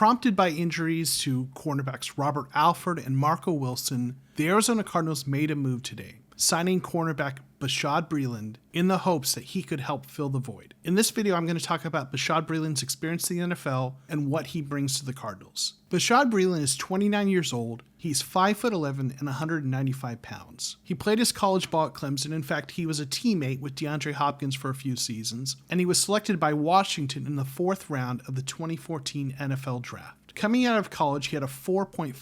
Prompted by injuries to cornerbacks Robert Alford and Marco Wilson, the Arizona Cardinals made a move today, signing cornerback Bashaud Breeland in the hopes that he could help fill the void. In this video, I'm going to talk about Bashaud Breeland's experience in the NFL and what he brings to the Cardinals. Bashaud Breeland is 29 years old. He's 5'11" and 195 pounds. He played his college ball at Clemson. In fact, he was a teammate with DeAndre Hopkins for a few seasons, and he was selected by Washington in the 4th round of the 2014 NFL Draft. Coming out of college, he had a 4.53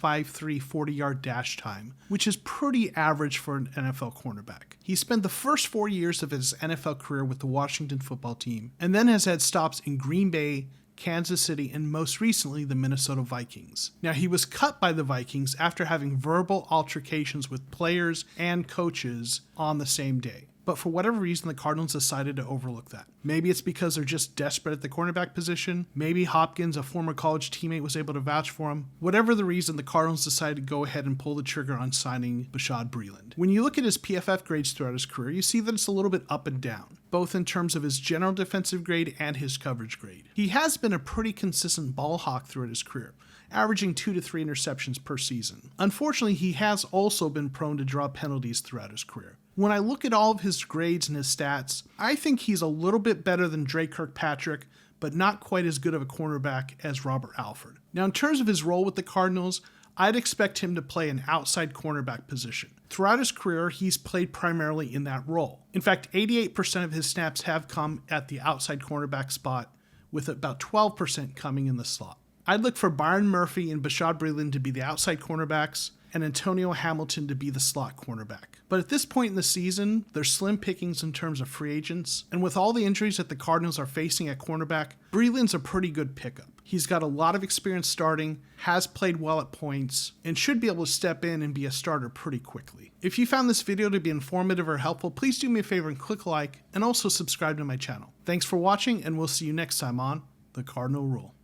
40-yard dash time, which is pretty average for an NFL cornerback. He spent the first 4 years of his NFL career with the Washington football team, and then has had stops in Green Bay, Kansas City, and most recently the Minnesota Vikings. Now, he was cut by the Vikings after having verbal altercations with players and coaches on the same day. But for whatever reason, the Cardinals decided to overlook that. Maybe it's because they're just desperate at the cornerback position. Maybe Hopkins, a former college teammate, was able to vouch for him. Whatever the reason, the Cardinals decided to go ahead and pull the trigger on signing Bashaud Breeland. When you look at his PFF grades throughout his career, you see that it's a little bit up and down, both in terms of his general defensive grade and his coverage grade. He has been a pretty consistent ball hawk throughout his career, averaging 2 to 3 interceptions per season. Unfortunately, he has also been prone to draw penalties throughout his career. When I look at all of his grades and his stats, I think he's a little bit better than Dre Kirkpatrick, but not quite as good of a cornerback as Robert Alford. Now, in terms of his role with the Cardinals, I'd expect him to play an outside cornerback position. Throughout his career, he's played primarily in that role. In fact, 88% of his snaps have come at the outside cornerback spot, with about 12% coming in the slot. I'd look for Byron Murphy and Bashaud Breeland to be the outside cornerbacks, and Antonio Hamilton to be the slot cornerback. But at this point in the season, there's slim pickings in terms of free agents, and with all the injuries that the Cardinals are facing at cornerback, Breeland's a pretty good pickup. He's got a lot of experience starting, has played well at points, and should be able to step in and be a starter pretty quickly. If you found this video to be informative or helpful, please do me a favor and click like, and also subscribe to my channel. Thanks for watching, and we'll see you next time on The Cardinal Rule.